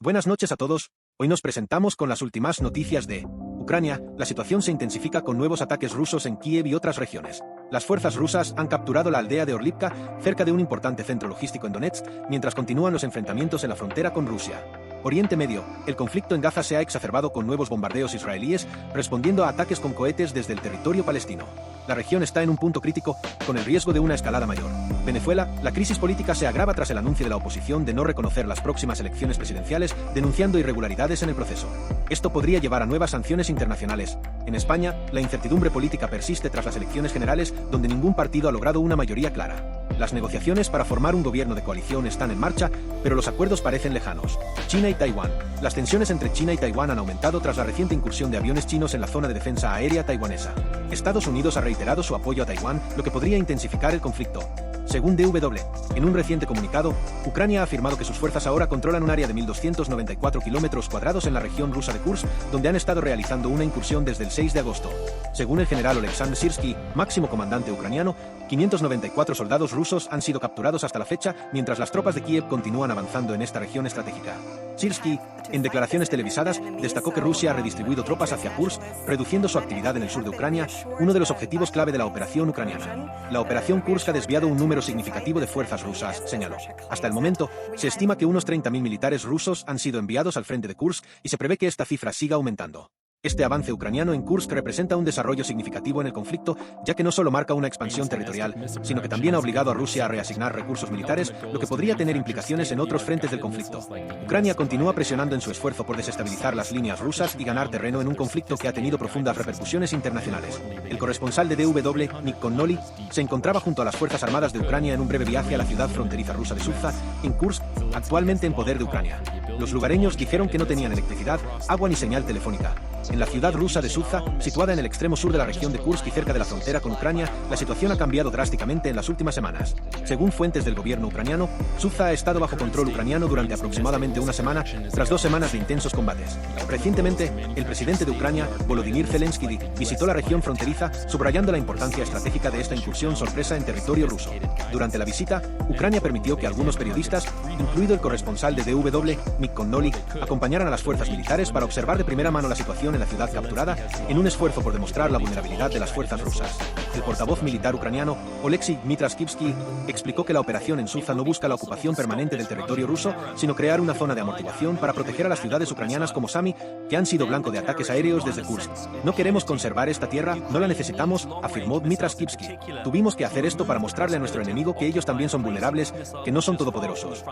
Buenas noches a todos, hoy nos presentamos con las últimas noticias de Ucrania. La situación se intensifica con nuevos ataques rusos en Kiev y otras regiones. Las fuerzas rusas han capturado la aldea de Orlivka, cerca de un importante centro logístico en Donetsk, mientras continúan los enfrentamientos en la frontera con Rusia. Oriente Medio, el conflicto en Gaza se ha exacerbado con nuevos bombardeos israelíes, respondiendo a ataques con cohetes desde el territorio palestino. La región está en un punto crítico, con el riesgo de una escalada mayor. Venezuela, la crisis política se agrava tras el anuncio de la oposición de no reconocer las próximas elecciones presidenciales, denunciando irregularidades en el proceso. Esto podría llevar a nuevas sanciones internacionales. En España, la incertidumbre política persiste tras las elecciones generales, donde ningún partido ha logrado una mayoría clara. Las negociaciones para formar un gobierno de coalición están en marcha, pero los acuerdos parecen lejanos. China y Taiwán. Las tensiones entre China y Taiwán han aumentado tras la reciente incursión de aviones chinos en la zona de defensa aérea taiwanesa. Estados Unidos ha reiterado su apoyo a Taiwán, lo que podría intensificar el conflicto. Según DW, en un reciente comunicado, Ucrania ha afirmado que sus fuerzas ahora controlan un área de 1.294 kilómetros cuadrados en la región rusa de Kursk, donde han estado realizando una incursión desde el 6 de agosto. Según el general Oleksandr Syrskyi, máximo comandante ucraniano, 594 soldados rusos han sido capturados hasta la fecha, mientras las tropas de Kiev continúan avanzando en esta región estratégica. Syrskyi, en declaraciones televisadas, destacó que Rusia ha redistribuido tropas hacia Kursk, reduciendo su actividad en el sur de Ucrania, uno de los objetivos clave de la operación ucraniana. La operación Kursk ha desviado un número significativo de fuerzas rusas, señaló. Hasta el momento, se estima que unos 30.000 militares rusos han sido enviados al frente de Kursk y se prevé que esta cifra siga aumentando. Este avance ucraniano en Kursk representa un desarrollo significativo en el conflicto, ya que no solo marca una expansión territorial, sino que también ha obligado a Rusia a reasignar recursos militares, lo que podría tener implicaciones en otros frentes del conflicto. Ucrania continúa presionando en su esfuerzo por desestabilizar las líneas rusas y ganar terreno en un conflicto que ha tenido profundas repercusiones internacionales. El corresponsal de DW, Nick Connolly, se encontraba junto a las Fuerzas Armadas de Ucrania en un breve viaje a la ciudad fronteriza rusa de Suvza, en Kursk, actualmente en poder de Ucrania. Los lugareños dijeron que no tenían electricidad, agua ni señal telefónica. En la ciudad rusa de Suvza, situada en el extremo sur de la región de Kursk y cerca de la frontera con Ucrania, la situación ha cambiado drásticamente en las últimas semanas. Según fuentes del gobierno ucraniano, Suvza ha estado bajo control ucraniano durante aproximadamente una semana, tras 2 semanas de intensos combates. Recientemente, el presidente de Ucrania, Volodymyr Zelensky, visitó la región fronteriza, subrayando la importancia estratégica de esta incursión sorpresa en territorio ruso. Durante la visita, Ucrania permitió que algunos periodistas, incluido el corresponsal de DW, Nick Connolly, acompañaran a las fuerzas militares para observar de primera mano la situación en la ciudad capturada, en un esfuerzo por demostrar la vulnerabilidad de las fuerzas rusas. El portavoz militar ucraniano, Oleksiy Dmytryshevsky, explicó que la operación en Suvza no busca la ocupación permanente del territorio ruso, sino crear una zona de amortiguación para proteger a las ciudades ucranianas como Sami, que han sido blanco de ataques aéreos desde Kursk. No queremos conservar esta tierra, no la necesitamos, afirmó Dmytryshevsky. Tuvimos que hacer esto para mostrarle a nuestro enemigo que ellos también son vulnerables, que no son todopoderosos.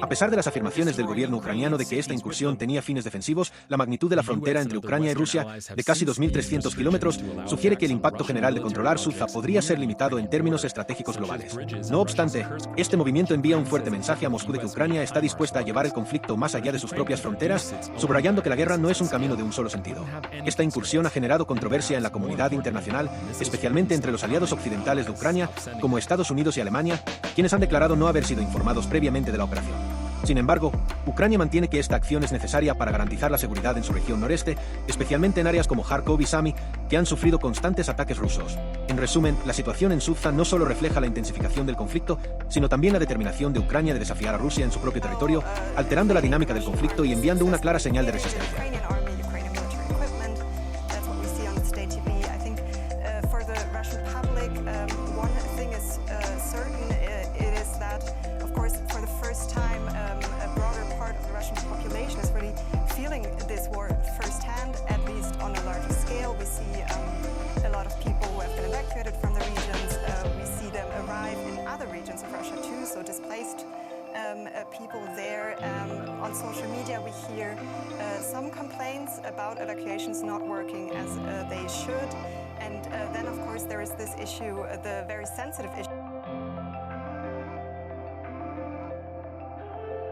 A pesar de las afirmaciones del gobierno ucraniano de que esta incursión tenía fines defensivos, la magnitud de la frontera entre Ucrania y Rusia, de casi 2.300 kilómetros, sugiere que el impacto general de controlar Suvza podría ser limitado en términos estratégicos globales. No obstante, este movimiento envía un fuerte mensaje a Moscú de que Ucrania está dispuesta a llevar el conflicto más allá de sus propias fronteras, subrayando que la guerra no es un camino de un solo sentido. Esta incursión ha generado controversia en la comunidad internacional, especialmente entre los aliados occidentales de Ucrania, como Estados Unidos y Alemania, quienes han declarado no haber sido informados previamente de la operación. Sin embargo, Ucrania mantiene que esta acción es necesaria para garantizar la seguridad en su región noreste, especialmente en áreas como Kharkov y Sami, que han sufrido constantes ataques rusos. En resumen, la situación en Suvza no solo refleja la intensificación del conflicto, sino también la determinación de Ucrania de desafiar a Rusia en su propio territorio, alterando la dinámica del conflicto y enviando una clara señal de resistencia. People there on social media we hear some complaints about evacuations not working as they should, and then of course there is this issue, the very sensitive issue.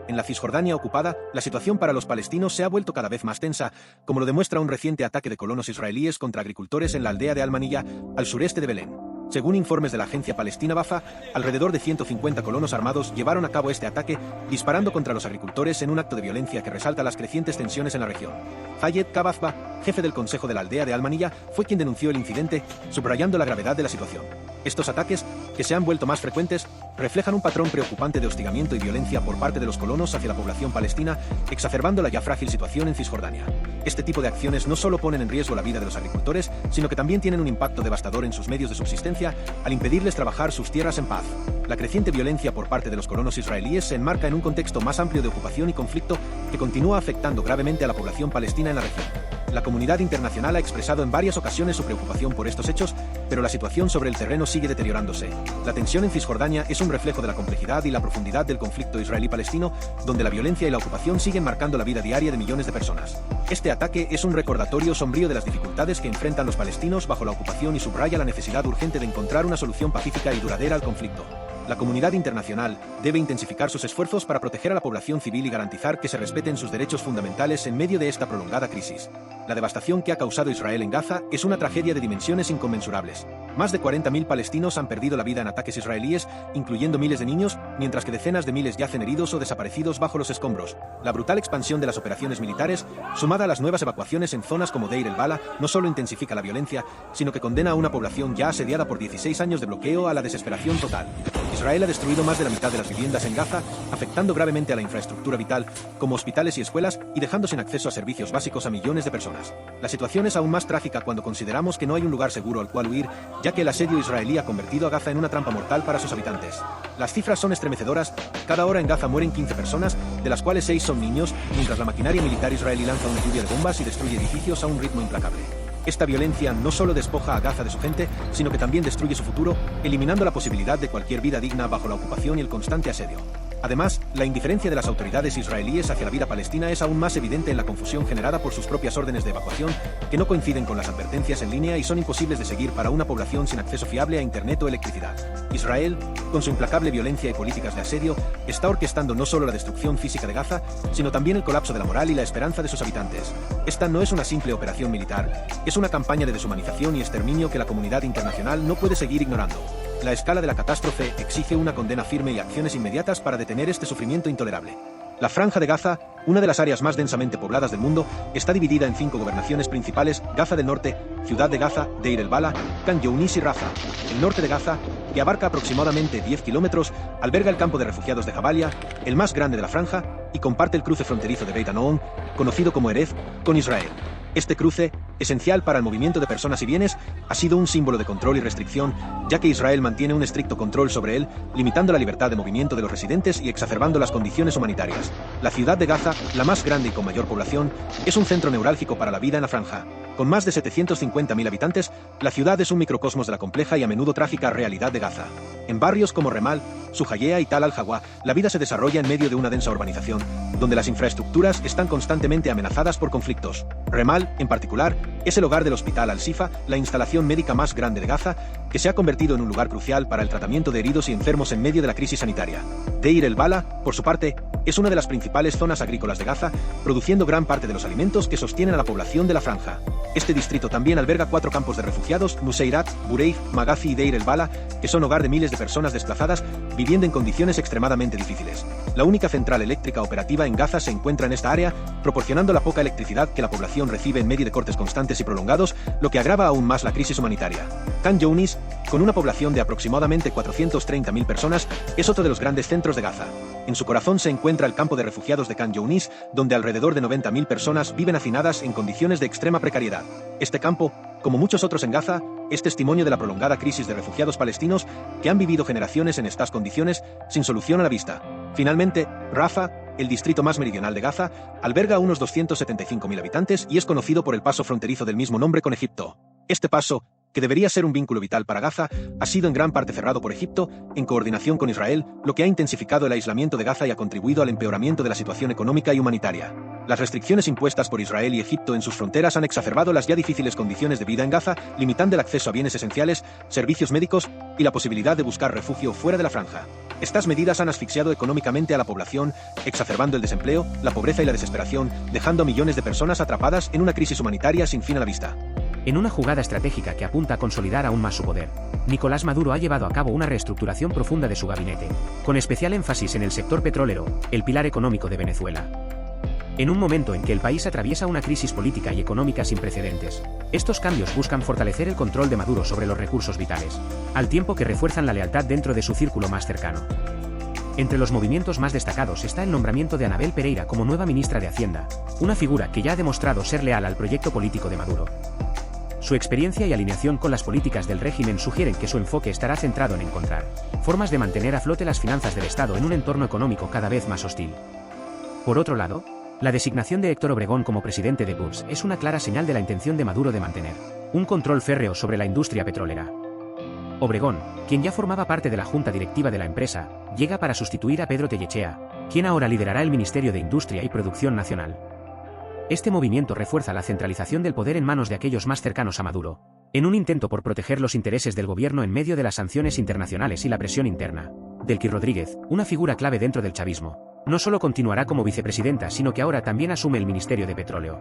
En la Cisjordania ocupada, la situación para los palestinos se ha vuelto cada vez más tensa, como lo demuestra un reciente ataque de colonos israelíes contra agricultores en la aldea de Al-Maniyah, al sureste de Belén. Según informes de la agencia palestina Wafa, alrededor de 150 colonos armados llevaron a cabo este ataque, disparando contra los agricultores en un acto de violencia que resalta las crecientes tensiones en la región. Fayed Kabazba, jefe del consejo de la aldea de Al-Maniyah, fue quien denunció el incidente, subrayando la gravedad de la situación. Estos ataques, que se han vuelto más frecuentes, reflejan un patrón preocupante de hostigamiento y violencia por parte de los colonos hacia la población palestina, exacerbando la ya frágil situación en Cisjordania. Este tipo de acciones no solo ponen en riesgo la vida de los agricultores, sino que también tienen un impacto devastador en sus medios de subsistencia al impedirles trabajar sus tierras en paz. La creciente violencia por parte de los colonos israelíes se enmarca en un contexto más amplio de ocupación y conflicto que continúa afectando gravemente a la población palestina en la región. La comunidad internacional ha expresado en varias ocasiones su preocupación por estos hechos, pero la situación sobre el terreno sigue deteriorándose. La tensión en Cisjordania es un reflejo de la complejidad y la profundidad del conflicto israelí-palestino, donde la violencia y la ocupación siguen marcando la vida diaria de millones de personas. Este ataque es un recordatorio sombrío de las dificultades que enfrentan los palestinos bajo la ocupación y subraya la necesidad urgente de encontrar una solución pacífica y duradera al conflicto. La comunidad internacional debe intensificar sus esfuerzos para proteger a la población civil y garantizar que se respeten sus derechos fundamentales en medio de esta prolongada crisis. La devastación que ha causado Israel en Gaza es una tragedia de dimensiones inconmensurables. Más de 40.000 palestinos han perdido la vida en ataques israelíes, incluyendo miles de niños, mientras que decenas de miles yacen heridos o desaparecidos bajo los escombros. La brutal expansión de las operaciones militares, sumada a las nuevas evacuaciones en zonas como Deir el-Bala, no solo intensifica la violencia, sino que condena a una población ya asediada por 16 años de bloqueo a la desesperación total. Israel ha destruido más de la mitad de las viviendas en Gaza, afectando gravemente a la infraestructura vital, como hospitales y escuelas, y dejando sin acceso a servicios básicos a millones de personas. La situación es aún más trágica cuando consideramos que no hay un lugar seguro al cual huir, ya que el asedio israelí ha convertido a Gaza en una trampa mortal para sus habitantes. Las cifras son estremecedoras: cada hora en Gaza mueren 15 personas, de las cuales 6 son niños, mientras la maquinaria militar israelí lanza una lluvia de bombas y destruye edificios a un ritmo implacable. Esta violencia no solo despoja a Gaza de su gente, sino que también destruye su futuro, eliminando la posibilidad de cualquier vida digna bajo la ocupación y el constante asedio. Además, la indiferencia de las autoridades israelíes hacia la vida palestina es aún más evidente en la confusión generada por sus propias órdenes de evacuación, que no coinciden con las advertencias en línea y son imposibles de seguir para una población sin acceso fiable a internet o electricidad. Israel, con su implacable violencia y políticas de asedio, está orquestando no solo la destrucción física de Gaza, sino también el colapso de la moral y la esperanza de sus habitantes. Esta no es una simple operación militar, es una campaña de deshumanización y exterminio que la comunidad internacional no puede seguir ignorando. La escala de la catástrofe exige una condena firme y acciones inmediatas para detener este sufrimiento intolerable. La Franja de Gaza, una de las áreas más densamente pobladas del mundo, está dividida en 5 gobernaciones principales: Gaza del Norte, Ciudad de Gaza, Deir el-Bala, Khan Younis y Rafah. El norte de Gaza, que abarca aproximadamente 10 kilómetros, alberga el campo de refugiados de Jabalia, el más grande de la franja, y comparte el cruce fronterizo de Beit Hanoun, conocido como Erez, con Israel. Este cruce, esencial para el movimiento de personas y bienes, ha sido un símbolo de control y restricción, ya que Israel mantiene un estricto control sobre él, limitando la libertad de movimiento de los residentes y exacerbando las condiciones humanitarias. La ciudad de Gaza, la más grande y con mayor población, es un centro neurálgico para la vida en la franja. Con más de 750.000 habitantes, la ciudad es un microcosmos de la compleja y a menudo trágica realidad de Gaza. En barrios como Remal, Sujayea y Tal al-Hawa, la vida se desarrolla en medio de una densa urbanización, donde las infraestructuras están constantemente amenazadas por conflictos. Remal, en particular, es el hogar del Hospital Al-Sifa, la instalación médica más grande de Gaza, que se ha convertido en un lugar crucial para el tratamiento de heridos y enfermos en medio de la crisis sanitaria. Deir el-Bala, por su parte, es una de las principales zonas agrícolas de Gaza, produciendo gran parte de los alimentos que sostienen a la población de la franja. Este distrito también alberga 4 campos de refugiados: Nuseirat, Bureif, Magazi y Deir el-Bala, que son hogar de miles de personas desplazadas, viviendo en condiciones extremadamente difíciles. La única central eléctrica operativa en Gaza se encuentra en esta área, proporcionando la poca electricidad que la población recibe en medio de cortes constantes y prolongados, lo que agrava aún más la crisis humanitaria. Khan Younis, con una población de aproximadamente 430.000 personas, es otro de los grandes centros de Gaza. En su corazón se encuentra el campo de refugiados de Khan Younis, donde alrededor de 90.000 personas viven hacinadas en condiciones de extrema precariedad. Este campo, como muchos otros en Gaza, es testimonio de la prolongada crisis de refugiados palestinos que han vivido generaciones en estas condiciones, sin solución a la vista. Finalmente, Rafah, el distrito más meridional de Gaza, alberga a unos 275.000 habitantes y es conocido por el paso fronterizo del mismo nombre con Egipto. Este paso, que debería ser un vínculo vital para Gaza, ha sido en gran parte cerrado por Egipto, en coordinación con Israel, lo que ha intensificado el aislamiento de Gaza y ha contribuido al empeoramiento de la situación económica y humanitaria. Las restricciones impuestas por Israel y Egipto en sus fronteras han exacerbado las ya difíciles condiciones de vida en Gaza, limitando el acceso a bienes esenciales, servicios médicos y la posibilidad de buscar refugio fuera de la franja. Estas medidas han asfixiado económicamente a la población, exacerbando el desempleo, la pobreza y la desesperación, dejando a millones de personas atrapadas en una crisis humanitaria sin fin a la vista. En una jugada estratégica que apunta a consolidar aún más su poder, Nicolás Maduro ha llevado a cabo una reestructuración profunda de su gabinete, con especial énfasis en el sector petrolero, el pilar económico de Venezuela. En un momento en que el país atraviesa una crisis política y económica sin precedentes, estos cambios buscan fortalecer el control de Maduro sobre los recursos vitales, al tiempo que refuerzan la lealtad dentro de su círculo más cercano. Entre los movimientos más destacados está el nombramiento de Anabel Pereira como nueva ministra de Hacienda, una figura que ya ha demostrado ser leal al proyecto político de Maduro. Su experiencia y alineación con las políticas del régimen sugieren que su enfoque estará centrado en encontrar formas de mantener a flote las finanzas del Estado en un entorno económico cada vez más hostil. Por otro lado, la designación de Héctor Obregón como presidente de BURS es una clara señal de la intención de Maduro de mantener un control férreo sobre la industria petrolera. Obregón, quien ya formaba parte de la junta directiva de la empresa, llega para sustituir a Pedro Tellechea, quien ahora liderará el Ministerio de Industria y Producción Nacional. Este movimiento refuerza la centralización del poder en manos de aquellos más cercanos a Maduro, en un intento por proteger los intereses del gobierno en medio de las sanciones internacionales y la presión interna. Delcy Rodríguez, una figura clave dentro del chavismo, no solo continuará como vicepresidenta sino que ahora también asume el Ministerio de Petróleo.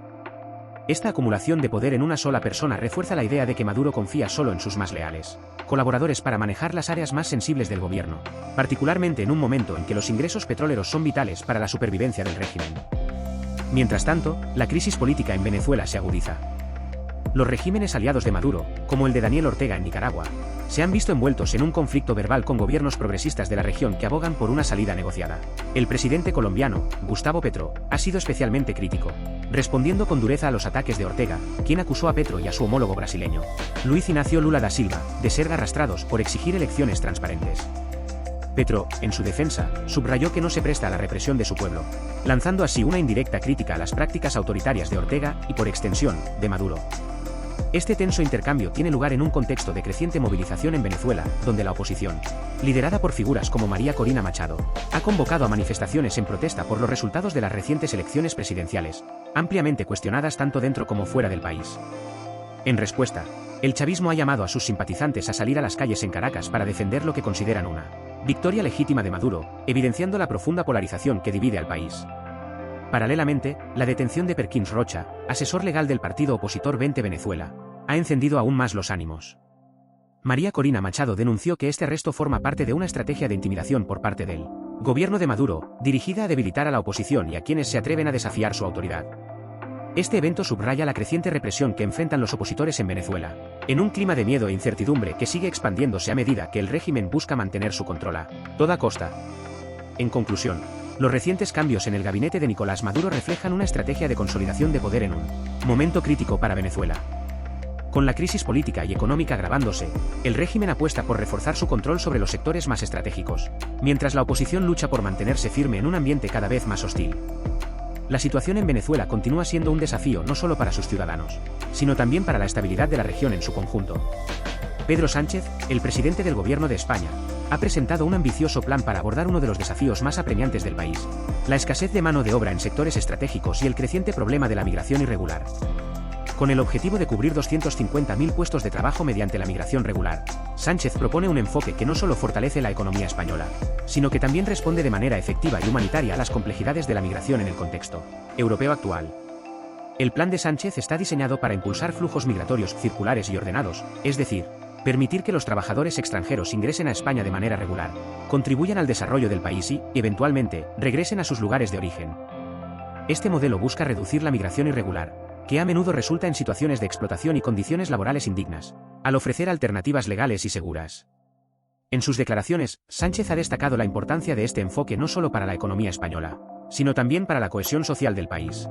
Esta acumulación de poder en una sola persona refuerza la idea de que Maduro confía solo en sus más leales colaboradores para manejar las áreas más sensibles del gobierno, particularmente en un momento en que los ingresos petroleros son vitales para la supervivencia del régimen. Mientras tanto, la crisis política en Venezuela se agudiza. Los regímenes aliados de Maduro, como el de Daniel Ortega en Nicaragua, se han visto envueltos en un conflicto verbal con gobiernos progresistas de la región que abogan por una salida negociada. El presidente colombiano, Gustavo Petro, ha sido especialmente crítico, respondiendo con dureza a los ataques de Ortega, quien acusó a Petro y a su homólogo brasileño, Luis Ignacio Lula da Silva, de ser arrastrados por exigir elecciones transparentes. Petro, en su defensa, subrayó que no se presta a la represión de su pueblo, lanzando así una indirecta crítica a las prácticas autoritarias de Ortega y, por extensión, de Maduro. Este tenso intercambio tiene lugar en un contexto de creciente movilización en Venezuela, donde la oposición, liderada por figuras como María Corina Machado, ha convocado a manifestaciones en protesta por los resultados de las recientes elecciones presidenciales, ampliamente cuestionadas tanto dentro como fuera del país. En respuesta, el chavismo ha llamado a sus simpatizantes a salir a las calles en Caracas para defender lo que consideran una victoria legítima de Maduro, evidenciando la profunda polarización que divide al país. Paralelamente, la detención de Perkins Rocha, asesor legal del partido opositor 20 Venezuela, ha encendido aún más los ánimos. María Corina Machado denunció que este arresto forma parte de una estrategia de intimidación por parte del gobierno de Maduro, dirigida a debilitar a la oposición y a quienes se atreven a desafiar su autoridad. Este evento subraya la creciente represión que enfrentan los opositores en Venezuela, en un clima de miedo e incertidumbre que sigue expandiéndose a medida que el régimen busca mantener su control a toda costa. En conclusión, los recientes cambios en el gabinete de Nicolás Maduro reflejan una estrategia de consolidación de poder en un momento crítico para Venezuela. Con la crisis política y económica agravándose, el régimen apuesta por reforzar su control sobre los sectores más estratégicos, mientras la oposición lucha por mantenerse firme en un ambiente cada vez más hostil. La situación en Venezuela continúa siendo un desafío no solo para sus ciudadanos, sino también para la estabilidad de la región en su conjunto. Pedro Sánchez, el presidente del Gobierno de España, ha presentado un ambicioso plan para abordar uno de los desafíos más apremiantes del país: la escasez de mano de obra en sectores estratégicos y el creciente problema de la migración irregular. Con el objetivo de cubrir 250.000 puestos de trabajo mediante la migración regular, Sánchez propone un enfoque que no solo fortalece la economía española, sino que también responde de manera efectiva y humanitaria a las complejidades de la migración en el contexto europeo actual. El plan de Sánchez está diseñado para impulsar flujos migratorios circulares y ordenados, es decir, permitir que los trabajadores extranjeros ingresen a España de manera regular, contribuyan al desarrollo del país y, eventualmente, regresen a sus lugares de origen. Este modelo busca reducir la migración irregular, que a menudo resulta en situaciones de explotación y condiciones laborales indignas, al ofrecer alternativas legales y seguras. En sus declaraciones, Sánchez ha destacado la importancia de este enfoque no solo para la economía española, sino también para la cohesión social del país.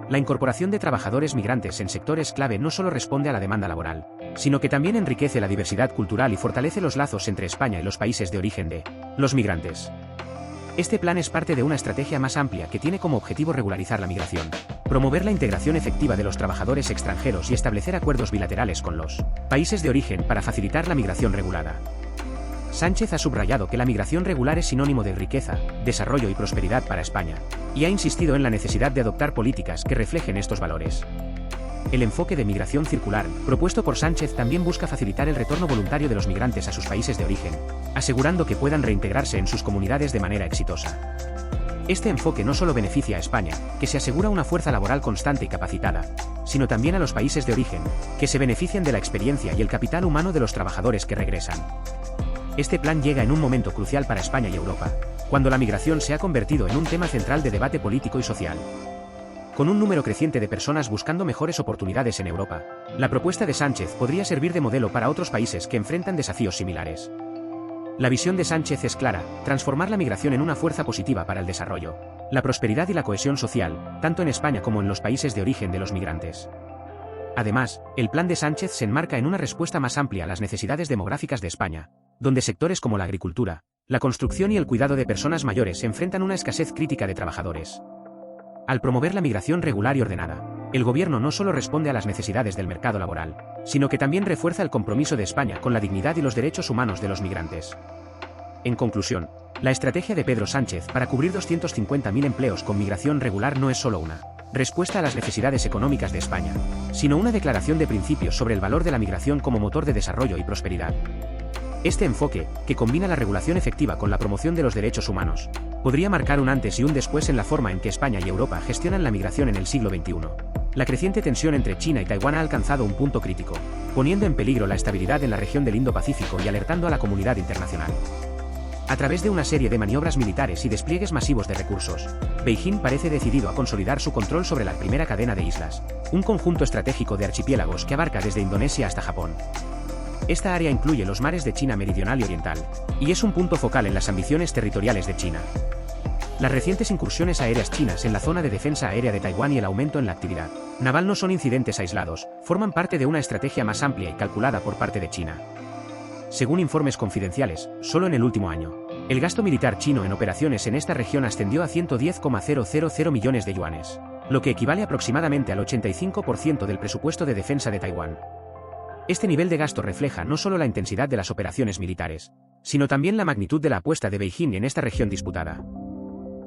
La incorporación de trabajadores migrantes en sectores clave no solo responde a la demanda laboral, sino que también enriquece la diversidad cultural y fortalece los lazos entre España y los países de origen de los migrantes. Este plan es parte de una estrategia más amplia que tiene como objetivo regularizar la migración, promover la integración efectiva de los trabajadores extranjeros y establecer acuerdos bilaterales con los países de origen para facilitar la migración regulada. Sánchez ha subrayado que la migración regular es sinónimo de riqueza, desarrollo y prosperidad para España, y ha insistido en la necesidad de adoptar políticas que reflejen estos valores. El enfoque de migración circular, propuesto por Sánchez, también busca facilitar el retorno voluntario de los migrantes a sus países de origen, asegurando que puedan reintegrarse en sus comunidades de manera exitosa. Este enfoque no solo beneficia a España, que se asegura una fuerza laboral constante y capacitada, sino también a los países de origen, que se benefician de la experiencia y el capital humano de los trabajadores que regresan. Este plan llega en un momento crucial para España y Europa, cuando la migración se ha convertido en un tema central de debate político y social. Con un número creciente de personas buscando mejores oportunidades en Europa, la propuesta de Sánchez podría servir de modelo para otros países que enfrentan desafíos similares. La visión de Sánchez es clara: transformar la migración en una fuerza positiva para el desarrollo, la prosperidad y la cohesión social, tanto en España como en los países de origen de los migrantes. Además, el plan de Sánchez se enmarca en una respuesta más amplia a las necesidades demográficas de España, donde sectores como la agricultura, la construcción y el cuidado de personas mayores enfrentan una escasez crítica de trabajadores. Al promover la migración regular y ordenada, el gobierno no solo responde a las necesidades del mercado laboral, sino que también refuerza el compromiso de España con la dignidad y los derechos humanos de los migrantes. En conclusión, la estrategia de Pedro Sánchez para cubrir 250.000 empleos con migración regular no es solo una respuesta a las necesidades económicas de España, sino una declaración de principios sobre el valor de la migración como motor de desarrollo y prosperidad. Este enfoque, que combina la regulación efectiva con la promoción de los derechos humanos, podría marcar un antes y un después en la forma en que España y Europa gestionan la migración en el siglo XXI. La creciente tensión entre China y Taiwán ha alcanzado un punto crítico, poniendo en peligro la estabilidad en la región del Indo-Pacífico y alertando a la comunidad internacional. A través de una serie de maniobras militares y despliegues masivos de recursos, Beijing parece decidido a consolidar su control sobre la primera cadena de islas, un conjunto estratégico de archipiélagos que abarca desde Indonesia hasta Japón. Esta área incluye los mares de China meridional y oriental, y es un punto focal en las ambiciones territoriales de China. Las recientes incursiones aéreas chinas en la zona de defensa aérea de Taiwán y el aumento en la actividad naval no son incidentes aislados, forman parte de una estrategia más amplia y calculada por parte de China. Según informes confidenciales, solo en el último año, el gasto militar chino en operaciones en esta región ascendió a 110,000 millones de yuanes, lo que equivale aproximadamente al 85% del presupuesto de defensa de Taiwán. Este nivel de gasto refleja no solo la intensidad de las operaciones militares, sino también la magnitud de la apuesta de Beijing en esta región disputada.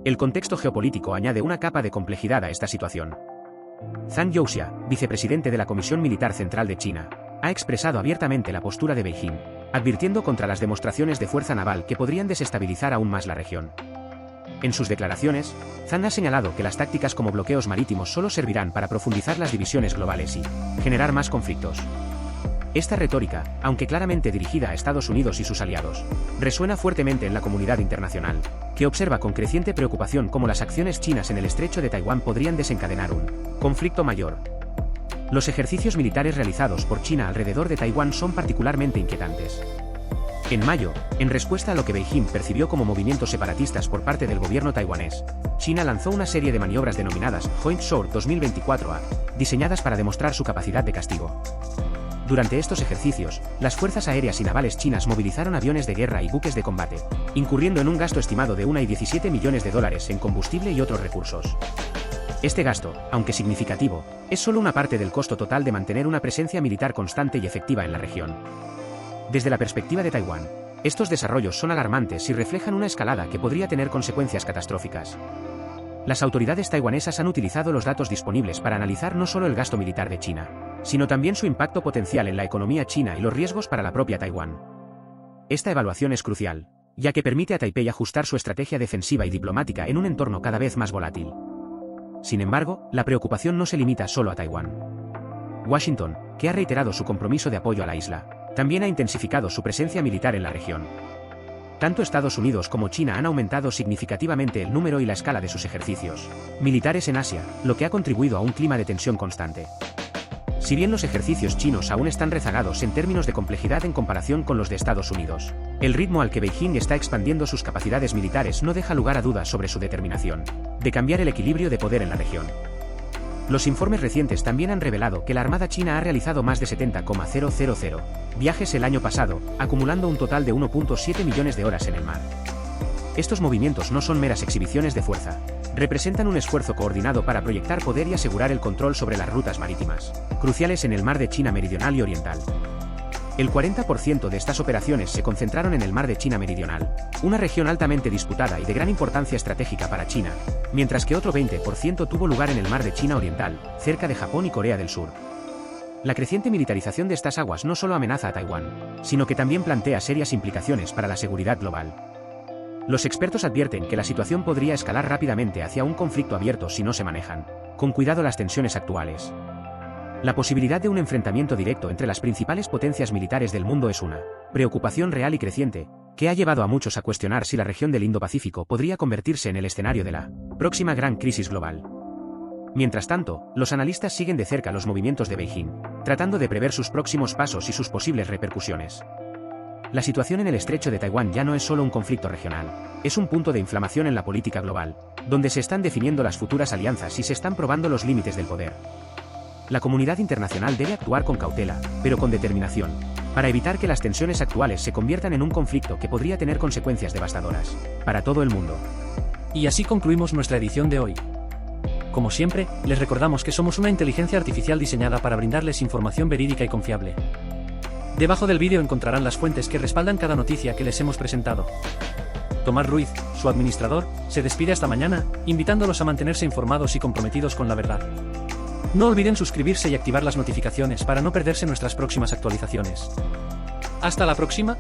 El contexto geopolítico añade una capa de complejidad a esta situación. Zhang Youxia, vicepresidente de la Comisión Militar Central de China, ha expresado abiertamente la postura de Beijing, advirtiendo contra las demostraciones de fuerza naval que podrían desestabilizar aún más la región. En sus declaraciones, Zhang ha señalado que las tácticas como bloqueos marítimos solo servirán para profundizar las divisiones globales y generar más conflictos. Esta retórica, aunque claramente dirigida a Estados Unidos y sus aliados, resuena fuertemente en la comunidad internacional, que observa con creciente preocupación cómo las acciones chinas en el estrecho de Taiwán podrían desencadenar un conflicto mayor. Los ejercicios militares realizados por China alrededor de Taiwán son particularmente inquietantes. En mayo, en respuesta a lo que Beijing percibió como movimientos separatistas por parte del gobierno taiwanés, China lanzó una serie de maniobras denominadas Joint Sword 2024A, diseñadas para demostrar su capacidad de castigo. Durante estos ejercicios, las fuerzas aéreas y navales chinas movilizaron aviones de guerra y buques de combate, incurriendo en un gasto estimado de $1,17 millones en combustible y otros recursos. Este gasto, aunque significativo, es solo una parte del costo total de mantener una presencia militar constante y efectiva en la región. Desde la perspectiva de Taiwán, estos desarrollos son alarmantes y reflejan una escalada que podría tener consecuencias catastróficas. Las autoridades taiwanesas han utilizado los datos disponibles para analizar no solo el gasto militar de China, sino también su impacto potencial en la economía china y los riesgos para la propia Taiwán. Esta evaluación es crucial, ya que permite a Taipei ajustar su estrategia defensiva y diplomática en un entorno cada vez más volátil. Sin embargo, la preocupación no se limita solo a Taiwán. Washington, que ha reiterado su compromiso de apoyo a la isla, también ha intensificado su presencia militar en la región. Tanto Estados Unidos como China han aumentado significativamente el número y la escala de sus ejercicios militares en Asia, lo que ha contribuido a un clima de tensión constante. Si bien los ejercicios chinos aún están rezagados en términos de complejidad en comparación con los de Estados Unidos, el ritmo al que Beijing está expandiendo sus capacidades militares no deja lugar a dudas sobre su determinación de cambiar el equilibrio de poder en la región. Los informes recientes también han revelado que la Armada china ha realizado más de 70,000 viajes el año pasado, acumulando un total de 1,7 millones de horas en el mar. Estos movimientos no son meras exhibiciones de fuerza, representan un esfuerzo coordinado para proyectar poder y asegurar el control sobre las rutas marítimas, cruciales en el mar de China meridional y oriental. El 40% de estas operaciones se concentraron en el mar de China meridional, una región altamente disputada y de gran importancia estratégica para China, mientras que otro 20% tuvo lugar en el mar de China oriental, cerca de Japón y Corea del Sur. La creciente militarización de estas aguas no solo amenaza a Taiwán, sino que también plantea serias implicaciones para la seguridad global. Los expertos advierten que la situación podría escalar rápidamente hacia un conflicto abierto si no se manejan con cuidado las tensiones actuales. La posibilidad de un enfrentamiento directo entre las principales potencias militares del mundo es una preocupación real y creciente, que ha llevado a muchos a cuestionar si la región del Indo-Pacífico podría convertirse en el escenario de la próxima gran crisis global. Mientras tanto, los analistas siguen de cerca los movimientos de Beijing, tratando de prever sus próximos pasos y sus posibles repercusiones. La situación en el estrecho de Taiwán ya no es solo un conflicto regional, es un punto de inflamación en la política global, donde se están definiendo las futuras alianzas y se están probando los límites del poder. La comunidad internacional debe actuar con cautela, pero con determinación, para evitar que las tensiones actuales se conviertan en un conflicto que podría tener consecuencias devastadoras para todo el mundo. Y así concluimos nuestra edición de hoy. Como siempre, les recordamos que somos una inteligencia artificial diseñada para brindarles información verídica y confiable. Debajo del vídeo encontrarán las fuentes que respaldan cada noticia que les hemos presentado. Tomás Ruiz, su administrador, se despide hasta mañana, invitándolos a mantenerse informados y comprometidos con la verdad. No olviden suscribirse y activar las notificaciones para no perderse nuestras próximas actualizaciones. ¡Hasta la próxima!